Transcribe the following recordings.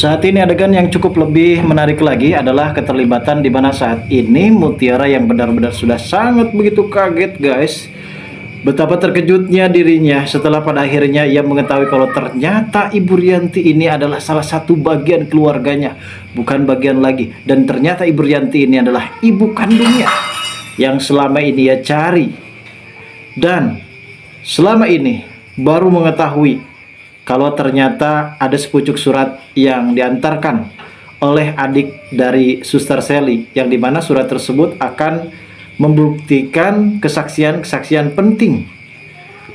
Saat ini adegan yang cukup lebih menarik lagi adalah keterlibatan di mana saat ini Mutiara yang benar-benar sudah sangat begitu kaget guys. Betapa terkejutnya dirinya setelah pada akhirnya ia mengetahui kalau ternyata Ibu Rianti ini adalah salah satu bagian keluarganya, bukan bagian lagi. Dan ternyata Ibu Rianti ini adalah ibu kandungnya yang selama ini ia cari. Dan selama ini baru mengetahui kalau ternyata ada sepucuk surat yang diantarkan oleh adik dari Suster Sally, yang dimana surat tersebut akan membuktikan kesaksian-kesaksian penting.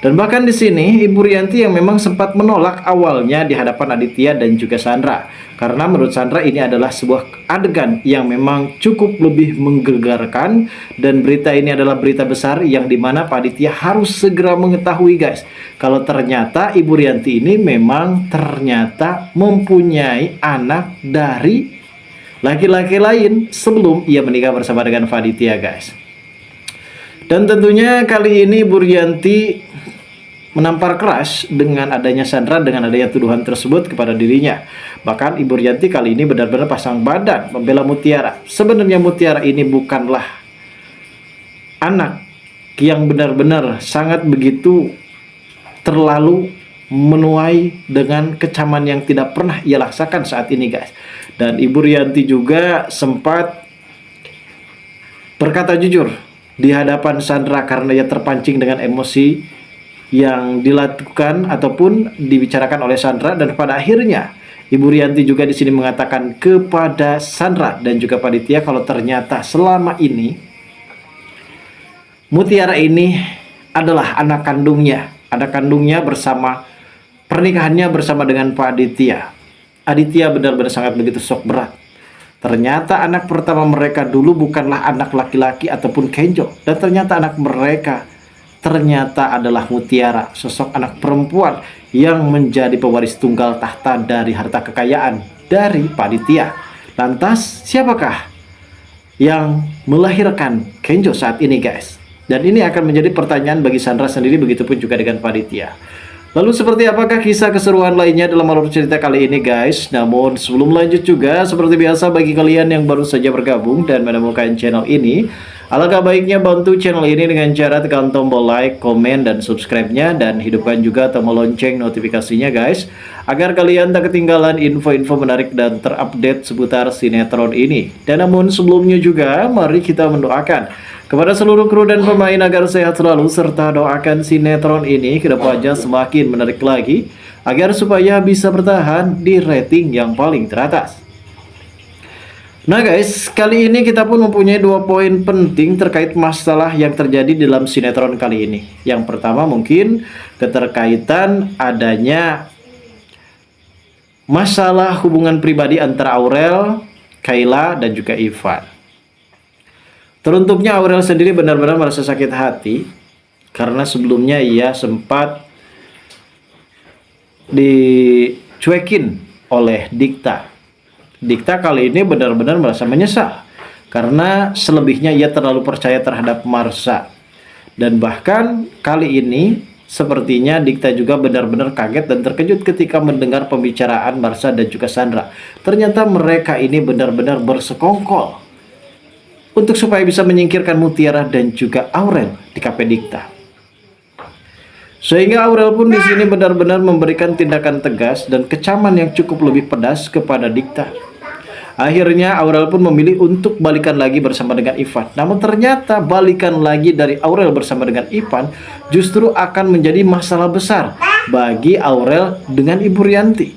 Dan bahkan di sini Ibu Rianti yang memang sempat menolak awalnya di hadapan Aditya dan juga Sandra, karena menurut Sandra ini adalah sebuah adegan yang memang cukup lebih menggegarkan, dan berita ini adalah berita besar yang dimana Pak Aditya harus segera mengetahui guys, kalau ternyata Ibu Rianti ini memang ternyata mempunyai anak dari laki-laki lain sebelum ia menikah bersama dengan Pak Aditya guys. Dan tentunya kali ini Ibu Rianti menampar keras dengan adanya Sandra, dengan adanya tuduhan tersebut kepada dirinya. Bahkan Ibu Rianti kali ini benar-benar pasang badan membela Mutiara. Sebenarnya Mutiara ini bukanlah anak yang benar-benar sangat begitu terlalu menuai dengan kecaman yang tidak pernah ia rasakan saat ini guys. Dan Ibu Rianti juga sempat berkata jujur di hadapan Sandra karena ia terpancing dengan emosi yang dilakukan ataupun dibicarakan oleh Sandra. Dan pada akhirnya Ibu Rianti juga di sini mengatakan kepada Sandra dan juga Pak Aditya kalau ternyata selama ini Mutiara ini adalah anak kandungnya bersama pernikahannya bersama dengan Pak Aditya. Aditya benar-benar sangat begitu shock berat. Ternyata anak pertama mereka dulu bukanlah anak laki-laki ataupun Kenjo, dan ternyata anak mereka ternyata adalah Mutiara, sosok anak perempuan yang menjadi pewaris tunggal tahta dari harta kekayaan dari Pak Aditya. Lantas siapakah yang melahirkan Kenjo saat ini guys? Dan ini akan menjadi pertanyaan bagi Sandra sendiri, begitupun juga dengan Pak Aditya. Lalu seperti apakah kisah keseruan lainnya dalam alur cerita kali ini guys? Namun sebelum lanjut juga, seperti biasa bagi kalian yang baru saja bergabung dan menemukan channel ini, alangkah baiknya bantu channel ini dengan cara tekan tombol like, komen, dan subscribe-nya, dan hidupkan juga tombol lonceng notifikasinya guys, agar kalian tak ketinggalan info-info menarik dan terupdate seputar sinetron ini. Dan namun sebelumnya juga, mari kita mendoakan kepada seluruh kru dan pemain agar sehat selalu, serta doakan sinetron ini ke depannya semakin menarik lagi, agar supaya bisa bertahan di rating yang paling teratas. Nah guys, kali ini kita pun mempunyai 2 poin penting terkait masalah yang terjadi dalam sinetron kali ini. Yang pertama mungkin keterkaitan adanya masalah hubungan pribadi antara Aurel, Kayla, dan juga Ivan. Teruntuknya Aurel sendiri benar-benar merasa sakit hati karena sebelumnya ia sempat dicuekin oleh Dikta. Dikta kali ini benar-benar merasa menyesal karena selebihnya ia terlalu percaya terhadap Marsha. Dan bahkan kali ini sepertinya Dikta juga benar-benar kaget dan terkejut ketika mendengar pembicaraan Marsha dan juga Sandra. Ternyata mereka ini benar-benar bersekongkol untuk supaya bisa menyingkirkan Mutiara dan juga Aurel di KP Dikta. Sehingga Aurel pun di sini benar-benar memberikan tindakan tegas dan kecaman yang cukup lebih pedas kepada Dikta. Akhirnya Aurel pun memilih untuk balikan lagi bersama dengan Ivan. Namun ternyata balikan lagi dari Aurel bersama dengan Ivan justru akan menjadi masalah besar bagi Aurel dengan Ibu Rianti.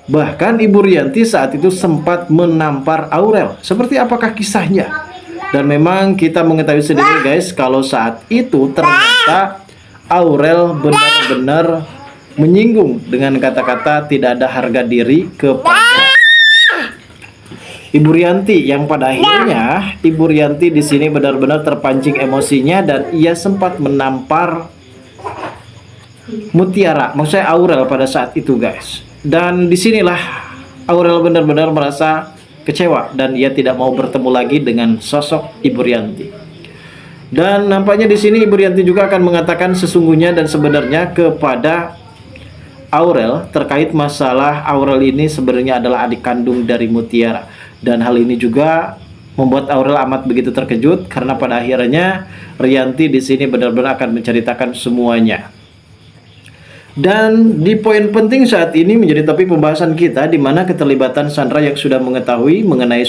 Bahkan Ibu Rianti saat itu sempat menampar Aurel. Seperti apakah kisahnya? Dan memang kita mengetahui sendiri guys, kalau saat itu ternyata Aurel benar-benar menyinggung dengan kata-kata tidak ada harga diri kepada Ibu Rianti, yang pada akhirnya Ibu Rianti di sini benar-benar terpancing emosinya dan ia sempat menampar Mutiara, maksudnya Aurel pada saat itu guys. Dan disinilah Aurel benar-benar merasa kecewa dan ia tidak mau bertemu lagi dengan sosok Ibu Rianti. Dan nampaknya di sini Ibu Rianti juga akan mengatakan sesungguhnya dan sebenarnya kepada Aurel terkait masalah Aurel ini sebenarnya adalah adik kandung dari Mutiara. Dan hal ini juga membuat Aurel amat begitu terkejut karena pada akhirnya Rianti di sini benar-benar akan menceritakan semuanya. Dan di poin penting saat ini menjadi topik pembahasan kita, di mana keterlibatan Sandra yang sudah mengetahui mengenai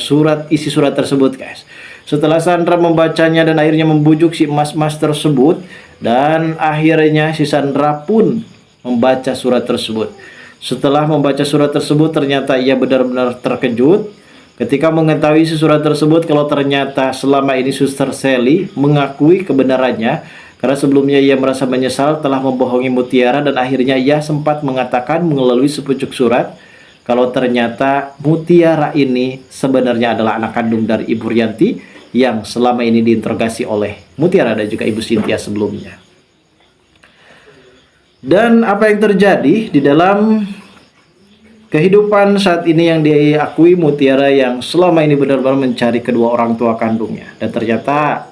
isi surat tersebut, guys. Setelah Sandra membacanya dan akhirnya membujuk si emas-emas tersebut, dan akhirnya si Sandra pun membaca surat tersebut. Setelah membaca surat tersebut, ternyata ia benar-benar terkejut ketika mengetahui isi surat tersebut kalau ternyata selama ini Suster Sally mengakui kebenarannya. Karena sebelumnya ia merasa menyesal telah membohongi Mutiara dan akhirnya ia sempat mengatakan melalui sepucuk surat kalau ternyata Mutiara ini sebenarnya adalah anak kandung dari Ibu Rianti yang selama ini diinterogasi oleh Mutiara dan juga Ibu Cynthia sebelumnya. Dan apa yang terjadi di dalam kehidupan saat ini yang diakui Mutiara yang selama ini benar-benar mencari kedua orang tua kandungnya. Dan ternyata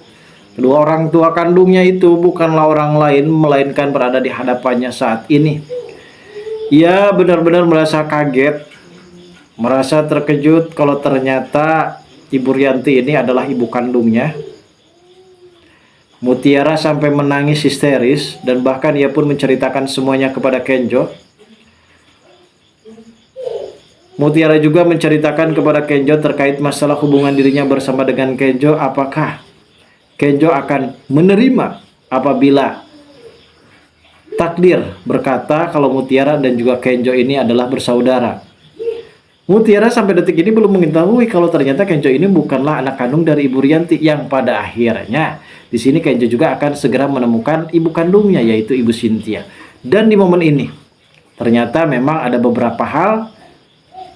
kedua orang tua kandungnya itu bukanlah orang lain, melainkan berada di hadapannya saat ini. Ia benar-benar merasa kaget, merasa terkejut kalau ternyata Ibu Rianti ini adalah ibu kandungnya. Mutiara sampai menangis histeris dan bahkan ia pun menceritakan semuanya kepada Kenjo. Mutiara juga menceritakan kepada Kenjo terkait masalah hubungan dirinya bersama dengan Kenjo. Apakah Kenjo akan menerima apabila takdir berkata kalau Mutiara dan juga Kenjo ini adalah bersaudara. Mutiara sampai detik ini belum mengetahui kalau ternyata Kenjo ini bukanlah anak kandung dari Ibu Rianti, yang pada akhirnya di sini Kenjo juga akan segera menemukan ibu kandungnya, yaitu Ibu Cynthia. Dan di momen ini ternyata memang ada beberapa hal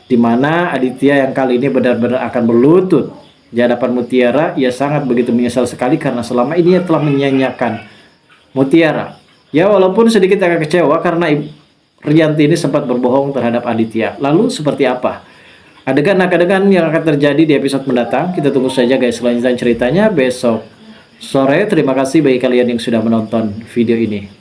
di mana Aditya yang kali ini benar-benar akan berlutut di hadapan Mutiara. Ia sangat begitu menyesal sekali karena selama ini ia telah menyanyiakan Mutiara. Ya, walaupun sedikit agak kecewa karena Rianti ini sempat berbohong terhadap Aditya. Lalu seperti apa adegan-adegan yang akan terjadi di episode mendatang? Kita tunggu saja guys selanjutnya ceritanya besok sore. Terima kasih bagi kalian yang sudah menonton video ini.